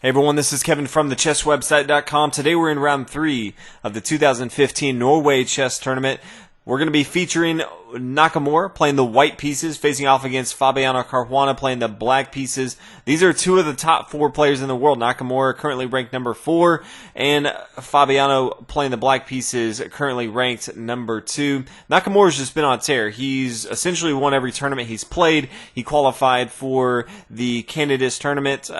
Hey everyone, this is Kevin from thechesswebsite.com. Today we're in round 3 of the 2015 Norway chess tournament. We're going to be featuring Nakamura playing the white pieces, facing off against Fabiano Caruana playing the black pieces. These are two of the top 4 players in the world. Nakamura currently ranked number 4, and Fabiano playing the black pieces currently ranked number 2. Nakamura's just been on tear. He's essentially won every tournament he's played. He qualified for the Candidates tournament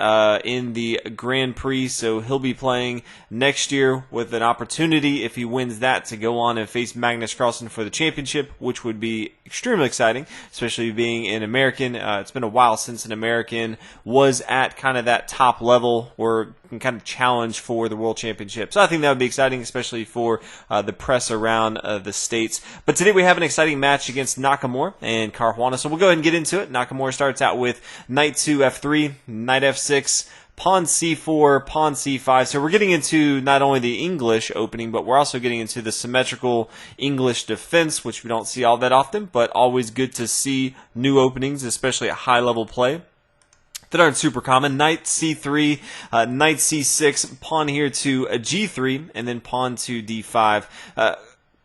in the Grand Prix, so he'll be playing next year with an opportunity, if he wins that, to go on and face Magnus Carlsen for the championship, which would be extremely exciting, especially being an American. It's been a while since an American was at kind of that top level or can kind of challenge for the World Championship. So I think that would be exciting, especially for the press around the States. But today we have an exciting match against Nakamura and Caruana, so we'll go ahead and get into it. Nakamura starts out with knight 2 f3, knight f6, pawn c4, pawn c5. So we're getting into not only the English opening, but we're also getting into the symmetrical English defense, which we don't see all that often, but always good to see new openings, especially at high-level play that aren't super common. Knight c3, knight c6, pawn here to g3, and then pawn to d5.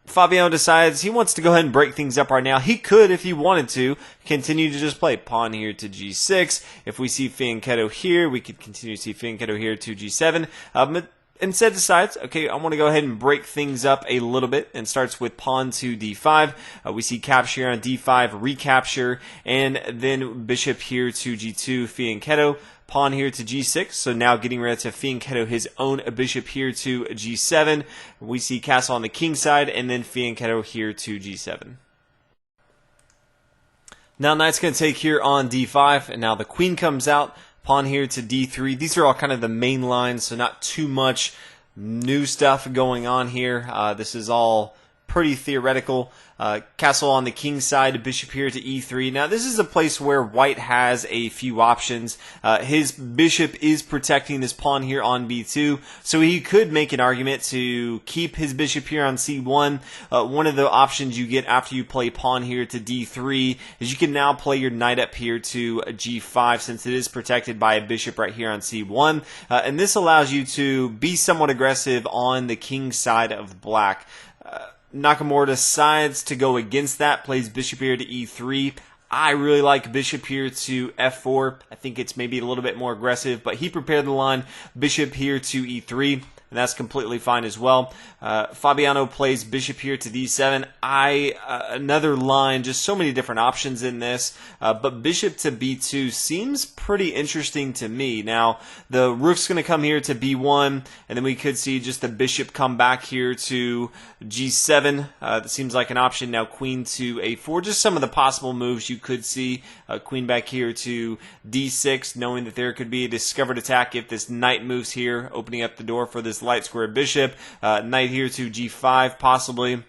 Fabiano decides he wants to go ahead and break things up right now. He could, if he wanted to, continue to just play pawn here to g6. If we see fianchetto here, we could continue to see fianchetto here to g7. But instead decides, okay, I want to go ahead and break things up a little bit, and starts with pawn to d5. We see capture on d5, recapture, and then bishop here to g2, fianchetto. Pawn here to g6, so now getting ready to fianchetto his own bishop here to g7. We see castle on the king side, and then fianchetto here to g7. Now knight's going to take here on d5, and now the queen comes out. Pawn here to d3. These are all kind of the main lines, so not too much new stuff going on here. This is all pretty theoretical. Castle on the king side, bishop here to e3. Now this is a place where white has a few options. His bishop is protecting this pawn here on b2, so he could make an argument to keep his bishop here on c1. One of the options you get after you play pawn here to d3 is you can now play your knight up here to g5, since it is protected by a bishop right here on c1, and this allows you to be somewhat aggressive on the king side of black. Nakamura decides to go against that, plays bishop here to e3. I really like bishop here to f4. I think it's maybe a little bit more aggressive, but he prepared the line bishop here to e3, and that's completely fine as well. Fabiano plays bishop here to d7. Another line, just so many different options in this, but bishop to b2 seems pretty interesting to me. Now, the rook's going to come here to b1, and then we could see just the bishop come back here to g7. That seems like an option. Now, queen to a4. Just some of the possible moves you could see. Queen back here to d6, knowing that there could be a discovered attack if this knight moves here, opening up the door for this light square bishop. Knight here to g5 possibly.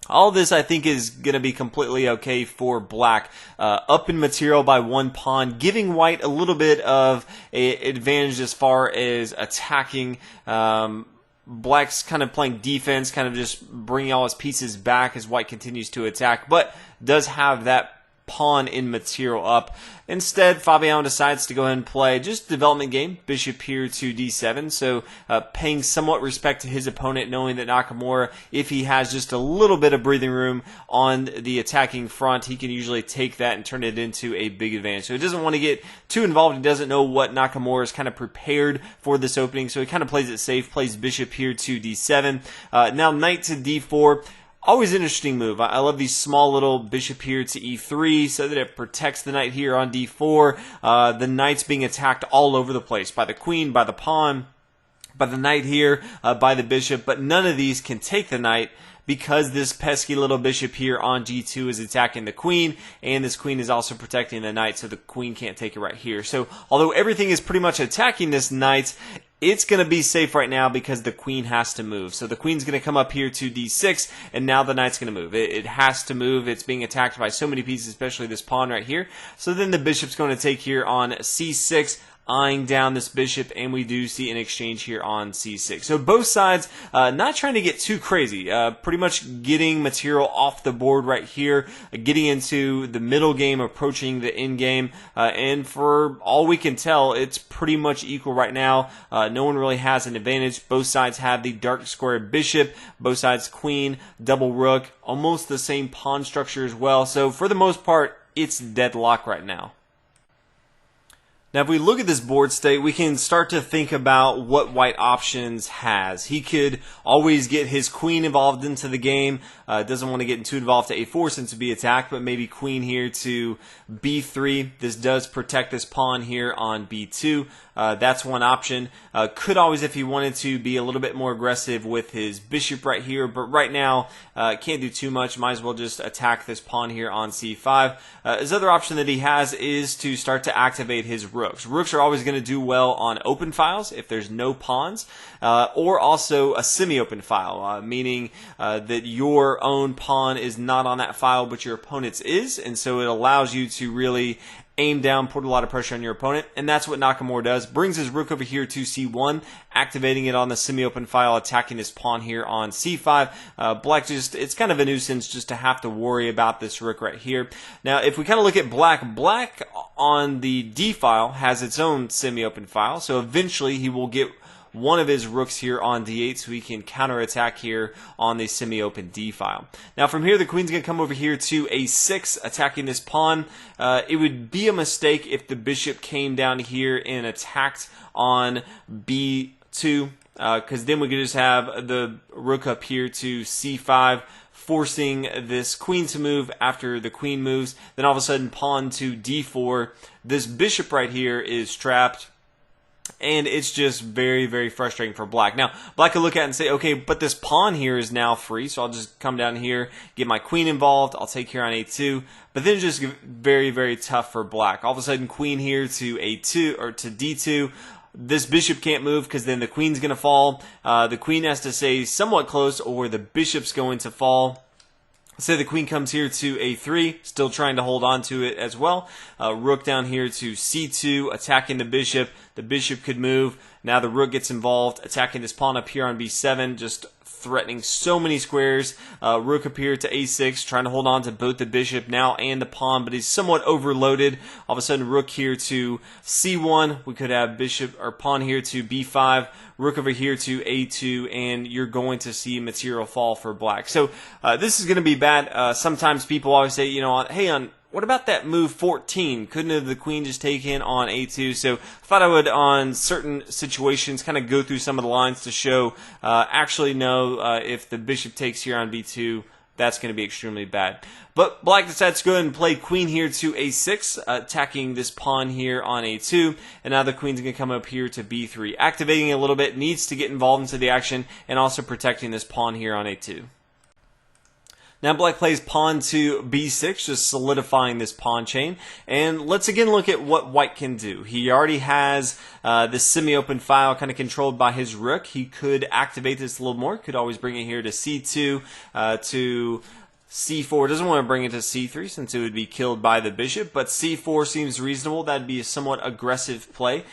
All this I think is going to be completely okay for black. Up in material by 1 pawn, giving white a little bit of an advantage as far as attacking. Black's kind of playing defense, kind of just bringing all his pieces back as white continues to attack, but does have that pawn in material up. Instead, Fabiano decides to go ahead and play just development game, bishop here to d7, so paying somewhat respect to his opponent, knowing that Nakamura, if he has just a little bit of breathing room on the attacking front, he can usually take that and turn it into a big advantage. So he doesn't want to get too involved. He doesn't know what Nakamura is kind of prepared for this opening, so he kind of plays it safe, plays bishop here to d7. Now knight to d4. Always an interesting move. I love these small little bishop here to e3 so that it protects the knight here on d4. The knight's being attacked all over the place by the queen, by the pawn, by the knight here, by the bishop, but none of these can take the knight because this pesky little bishop here on g2 is attacking the queen, and this queen is also protecting the knight, so the queen can't take it right here. So although everything is pretty much attacking this knight, it's going to be safe right now because the queen has to move. So the queen's going to come up here to d6, and now the knight's going to move. It has to move. It's being attacked by so many pieces, especially this pawn right here. So then the bishop's going to take here on c6. eyeing down this bishop, and we do see an exchange here on c6. So both sides not trying to get too crazy, pretty much getting material off the board right here, getting into the middle game, approaching the end game, and for all we can tell, it's pretty much equal right now. No one really has an advantage. Both sides have the dark square bishop, both sides queen, double rook, almost the same pawn structure as well. So for the most part, it's deadlock right now. Now, if we look at this board state, we can start to think about what white options has. He could always get his queen involved into the game. Doesn't want to get too involved to a4 since it'd be attacked, but maybe queen here to b3. This does protect this pawn here on b2. That's one option. Could always, if he wanted to, be a little bit more aggressive with his bishop right here, but right now can't do too much. Might as well just attack this pawn here on c5. His other option that he has is to start to activate his rooks. Rooks are always going to do well on open files if there's no pawns, or also a semi-open file, meaning that your own pawn is not on that file, but your opponent's is, and so it allows you to really aim down, put a lot of pressure on your opponent, and that's what Nakamura does. Brings his rook over here to c1, activating it on the semi-open file, attacking his pawn here on c5. Black just, it's kind of a nuisance just to have to worry about this rook right here. Now, if we kind of look at black on the d file has its own semi-open file, so eventually he will get one of his rooks here on d8 so he can counterattack here on the semi-open d file. Now from here the queen's going to come over here to a6, attacking this pawn. It would be a mistake if the bishop came down here and attacked on b2, because then we could just have the rook up here to c5, forcing this queen to move after the queen moves. Then all of a sudden pawn to d4. This bishop right here is trapped, and it's just very, very frustrating for black. Now, black could look at it and say, okay, but this pawn here is now free, so I'll just come down here, get my queen involved, I'll take here on a2, but then it's just very, very tough for black. All of a sudden, queen here to a2, or to d2, this bishop can't move because then the queen's going to fall. The queen has to stay somewhat close, or the bishop's going to fall. Say the queen comes here to a3, still trying to hold on to it as well. Rook down here to c2, attacking the bishop. The bishop could move. Now the rook gets involved, attacking this pawn up here on b7, just threatening so many squares. Rook up here to a6, trying to hold on to both the bishop now and the pawn, but he's somewhat overloaded. All of a sudden, rook here to c1. We could have bishop or pawn here to b5. Rook over here to a2, and you're going to see material fall for black. So this is going to be bad. Sometimes people always say, you know, hey, what about that move 14? Couldn't have the queen just taken on a2? So I thought I would, on certain situations, kind of go through some of the lines to show, actually no, if the bishop takes here on b2, that's going to be extremely bad. But black decides to go ahead and play queen here to a6, attacking this pawn here on a2, and now the queen's going to come up here to b3. Activating it a little bit, needs to get involved into the action, and also protecting this pawn here on a2. Now black plays pawn to b6, just solidifying this pawn chain. And let's again look at what white can do. He already has this semi-open file kind of controlled by his rook. He could activate this a little more. Could always bring it here to c2, to c4. Doesn't want to bring it to c3 since it would be killed by the bishop, but c4 seems reasonable. That'd be a somewhat aggressive play.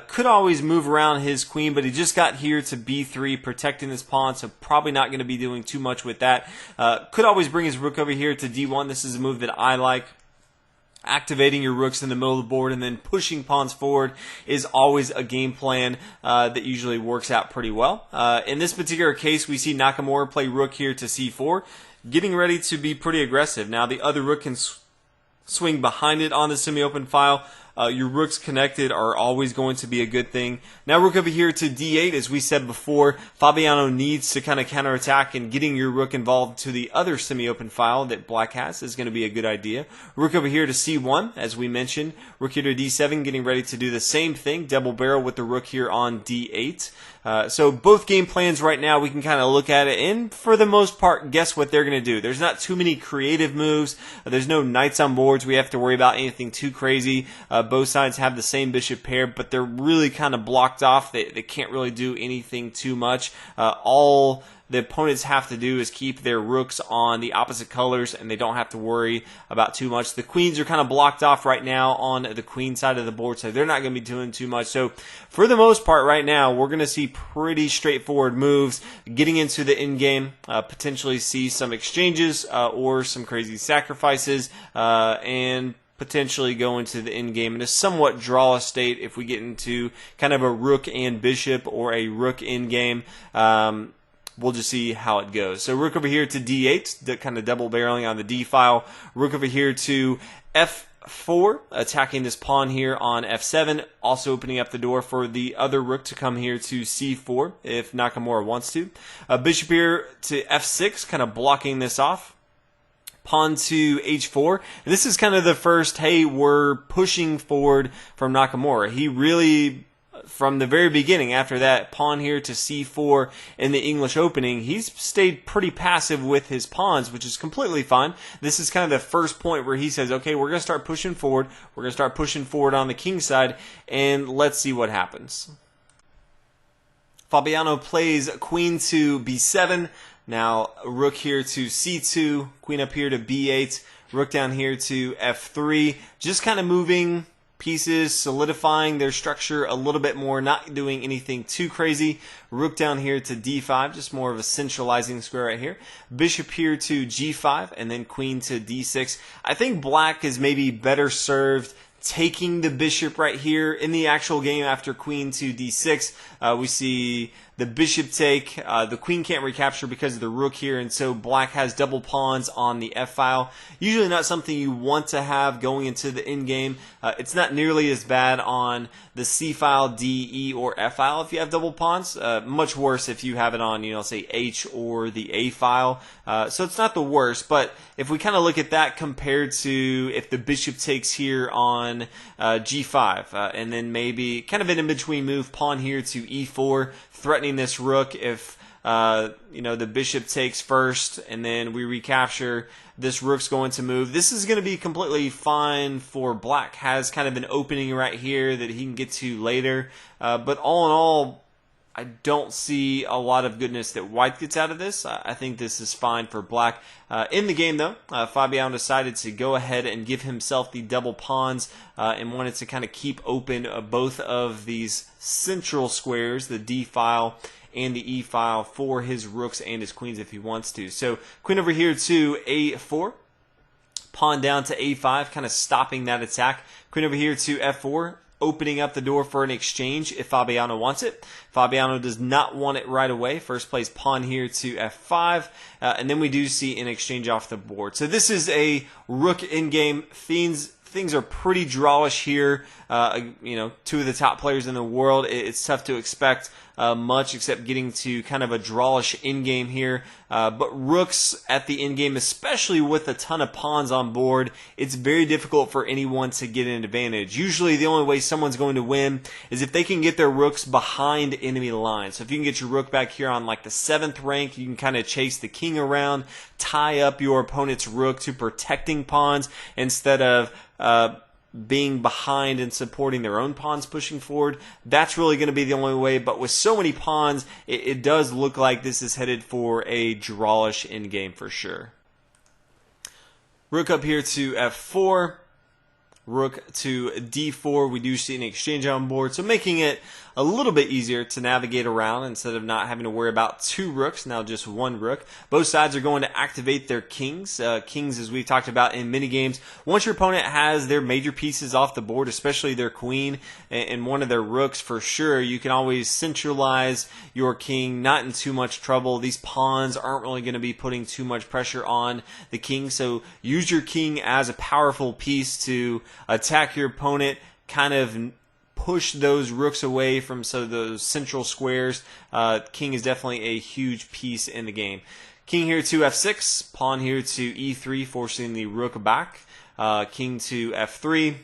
Could always move around his queen, but he just got here to b3, protecting this pawn, so probably not going to be doing too much with that. Could always bring his rook over here to d1. This is a move that I like. Activating your rooks in the middle of the board and then pushing pawns forward is always a game plan that usually works out pretty well. In this particular case, we see Nakamura play rook here to c4, getting ready to be pretty aggressive. Now the other rook can swing behind it on the semi-open file. Your rooks connected are always going to be a good thing. Now rook over here to d8, as we said before, Fabiano needs to kind of counterattack, and getting your rook involved to the other semi-open file that black has is going to be a good idea. Rook over here to c1, as we mentioned. Rook here to d7, getting ready to do the same thing, double barrel with the rook here on d8. So both game plans right now, we can kind of look at it and for the most part guess what they're going to do. There's not too many creative moves. There's no knights on boards. We have to worry about anything too crazy. Both sides have the same bishop pair, but they're really kind of blocked off. They can't really do anything too much. All the opponents have to do is keep their rooks on the opposite colors, and they don't have to worry about too much. The queens are kind of blocked off right now on the queen side of the board, so they're not going to be doing too much. So for the most part right now, we're going to see pretty straightforward moves. Getting into the end game, potentially see some exchanges or some crazy sacrifices, and potentially go into the end game in a somewhat draw state if we get into kind of a rook and bishop or a rook end game. We'll just see how it goes. So rook over here to d8, kind of double barreling on the d file. Rook over here to f4, attacking this pawn here on f7, also opening up the door for the other rook to come here to c4 if Nakamura wants to. Bishop here to f6, kind of blocking this off. Pawn to h4. And this is kind of the first, hey, we're pushing forward from Nakamura. He really, from the very beginning, after that pawn here to c4 in the English opening, he's stayed pretty passive with his pawns, which is completely fine. This is kind of the first point where he says, okay, we're going to start pushing forward. We're going to start pushing forward on the king side, and let's see what happens. Fabiano plays queen to b7. Now, rook here to c2, queen up here to b8, rook down here to f3. Just kind of moving pieces, solidifying their structure a little bit more, not doing anything too crazy. Rook down here to d5, just more of a centralizing square right here. Bishop here to g5, and then queen to d6. I think black is maybe better served taking the bishop right here in the actual game after queen to d6. We see the bishop take. The queen can't recapture because of the rook here, and so black has double pawns on the f-file. Usually not something you want to have going into the end game. It's not nearly as bad on the c-file, d, e, or f-file if you have double pawns. Much worse if you have it on, say h or the a-file. So it's not the worst, but if we kind of look at that compared to if the bishop takes here on g5, and then maybe kind of an in-between move, pawn here to e4, threatening this rook if the bishop takes first and then we recapture, this rook's going to move. This is going to be completely fine for black. Has kind of an opening right here that he can get to later, but all in all, I don't see a lot of goodness that white gets out of this. I think this is fine for black. In the game, though, Fabiano decided to go ahead and give himself the double pawns and wanted to kind of keep open both of these central squares, the d-file and the e-file, for his rooks and his queens if he wants to. So queen over here to a4. Pawn down to a5, kind of stopping that attack. Queen over here to f4. Opening up the door for an exchange if Fabiano wants it. Fabiano does not want it right away. First plays pawn here to f5, and then we do see an exchange off the board. So this is a rook in-game. Things are pretty drawish here. Two of the top players in the world. It's tough to expect much except getting to kind of a drawish in-game here. But rooks at the in-game, especially with a ton of pawns on board, it's very difficult for anyone to get an advantage. Usually the only way someone's going to win is if they can get their rooks behind enemy lines. So if you can get your rook back here on like the 7th rank, you can kind of chase the king around, tie up your opponent's rook to protecting pawns instead of being behind and supporting their own pawns pushing forward. That's really going to be the only way, but with so many pawns, it does look like this is headed for a drawish endgame for sure. Rook up here to f4. Rook to d4. We do see an exchange on board, so making it a little bit easier to navigate around instead of not having to worry about two rooks, now just one rook. Both sides are going to activate their kings. Kings, as we've talked about in many games, once your opponent has their major pieces off the board, especially their queen and one of their rooks for sure, you can always centralize your king, not in too much trouble. These pawns aren't really going to be putting too much pressure on the king, so use your king as a powerful piece to attack your opponent, kind of push those rooks away from some of those central squares. King is definitely a huge piece in the game. King here to f6, pawn here to e3, forcing the rook back. King to f3,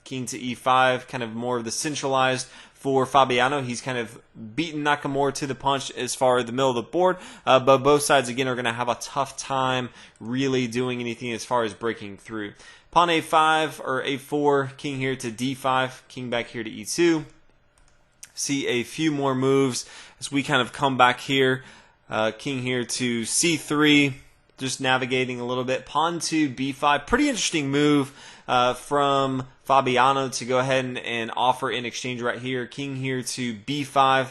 king to e5, kind of more of the centralized for Fabiano. He's kind of beaten Nakamura to the punch as far as the middle of the board, but both sides again are going to have a tough time really doing anything as far as breaking through. Pawn a5 or a4, king here to d5, king back here to e2. See a few more moves as we kind of come back here. King here to c3, just navigating a little bit. Pawn to b5. Pretty interesting move from Fabiano to go ahead and offer in exchange right here. King here to b5.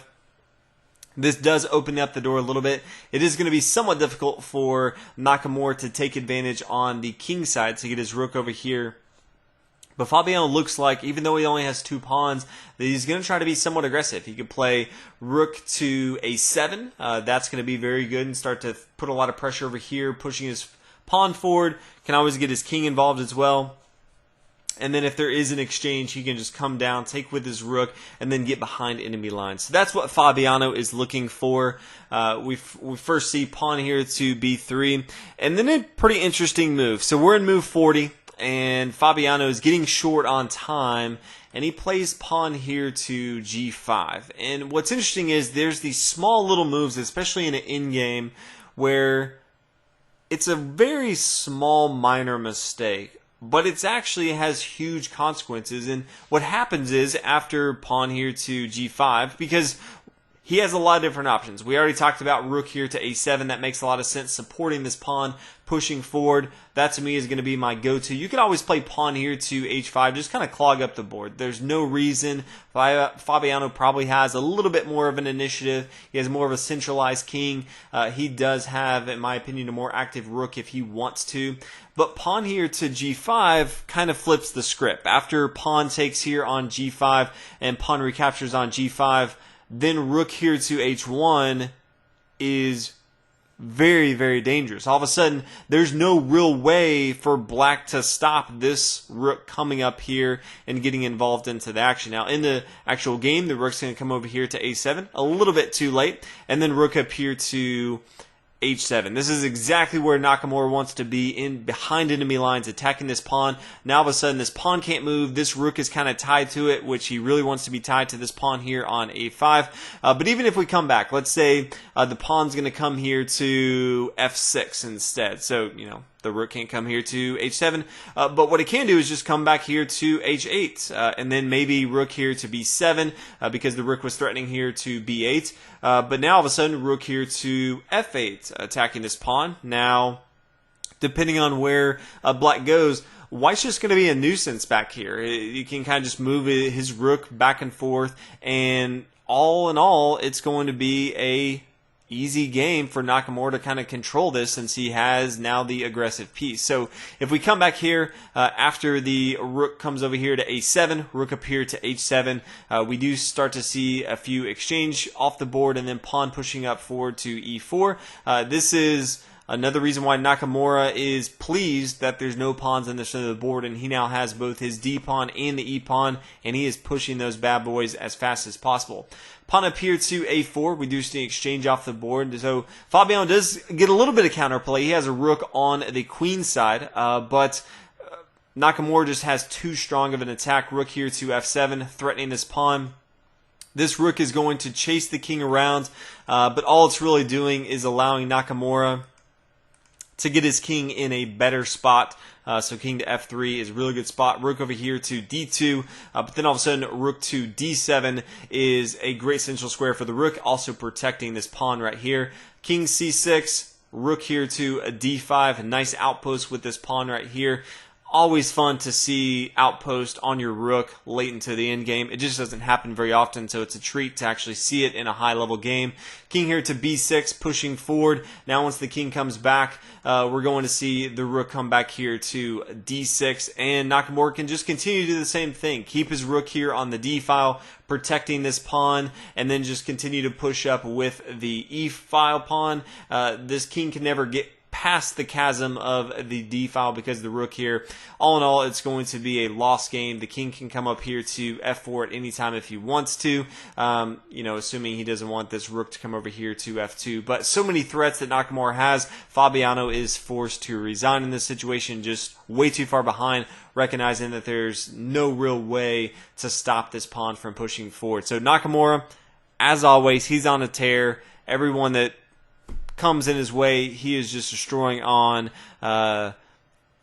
This does open up the door a little bit. It is going to be somewhat difficult for Nakamura to take advantage on the king side to get his rook over here. But Fabiano looks like, even though he only has 2 pawns, that he's going to try to be somewhat aggressive. He could play rook to a7. That's going to be very good and start to put a lot of pressure over here, pushing his pawn forward. Can always get his king involved as well. And then if there is an exchange, he can just come down, take with his rook, and then get behind enemy lines. So that's what Fabiano is looking for. We first see pawn here to b3, and then a pretty interesting move. So we're in move 40, and Fabiano is getting short on time, and he plays pawn here to g5. And what's interesting is there's these small little moves, especially in an endgame, where it's a very small minor mistake, but it actually has huge consequences. And what happens is, after pawn here to g5, because he has a lot of different options. We already talked about rook here to a7. That makes a lot of sense, supporting this pawn, pushing forward. That to me is going to be my go-to. You could always play pawn here to h5, just kind of clog up the board. There's no reason. Fabiano probably has a little bit more of an initiative. He has more of a centralized king. He does have, in my opinion, a more active rook if he wants to. But pawn here to g5 kind of flips the script. After pawn takes here on g5 and pawn recaptures on g5, then rook here to h1 is very, very dangerous. All of a sudden, there's no real way for black to stop this rook coming up here and getting involved into the action. Now, in the actual game, the rook's going to come over here to a7, a little bit too late, and then rook up here to h7. This is exactly where Nakamura wants to be, in behind enemy lines, attacking this pawn. Now all of a sudden this pawn can't move. This rook is kind of tied to it, which he really wants to be tied to this pawn here on a5. But even if we come back, let's say the pawn's going to come here to f6 instead. So, you know, the rook can't come here to h7, but what it can do is just come back here to h8, and then maybe rook here to b7, because the rook was threatening here to b8. But now all of a sudden, rook here to f8, attacking this pawn. Now, depending on where black goes, white's just going to be a nuisance back here. You can kind of just move his rook back and forth, and all in all, it's going to be a easy game for Nakamura to kind of control this, since he has now the aggressive piece. So if we come back here, after the rook comes over here to a7, rook up here to h7, we do start to see a few exchange off the board, and then pawn pushing up forward to e4. This is another reason why Nakamura is pleased that there's no pawns in the center of the board, and he now has both his d pawn and the e pawn, and he is pushing those bad boys as fast as possible. Pawn up here to a4, we do see exchange off the board. So Fabiano does get a little bit of counterplay. He has a rook on the queen side, but Nakamura just has too strong of an attack. Rook here to f7, threatening this pawn. This rook is going to chase the king around, but all it's really doing is allowing Nakamura to get his king in a better spot. So king to f3 is a really good spot. Rook over here to d2, but then all of a sudden rook to d7 is a great central square for the rook, also protecting this pawn right here. King c6, rook here to a d5, a nice outpost with this pawn right here. Always fun to see outpost on your rook late into the end game. It just doesn't happen very often, so it's a treat to actually see it in a high-level game. King here to b6, pushing forward. Now once the king comes back, we're going to see the rook come back here to d6, and Nakamura can just continue to do the same thing. Keep his rook here on the d file, protecting this pawn, and then just continue to push up with the e file pawn. This king can never get past the chasm of the d file because of the rook here. All in all, it's going to be a lost game. The king can come up here to f4 at any time if he wants to, you know, assuming he doesn't want this rook to come over here to f2. But so many threats that Nakamura has, Fabiano is forced to resign in this situation, just way too far behind, recognizing that there's no real way to stop this pawn from pushing forward. So Nakamura, as always, he's on a tear. Everyone that comes in his way, he is just destroying on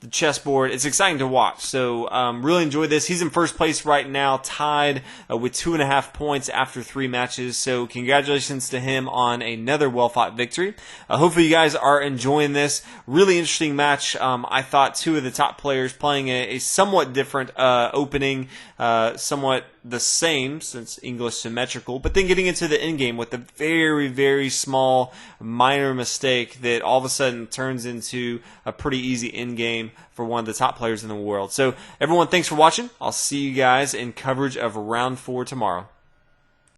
the chessboard. It's exciting to watch. So really enjoy this. He's in first place right now, tied with 2.5 points after 3 matches. So congratulations to him on another well-fought victory. Hopefully you guys are enjoying this. Really interesting match. I thought 2 of the top players playing a somewhat different opening, somewhat the same since English symmetrical, but then getting into the end game with a very, very small minor mistake that all of a sudden turns into a pretty easy end game for one of the top players in the world. So everyone, thanks for watching. I'll see you guys in coverage of round 4 tomorrow.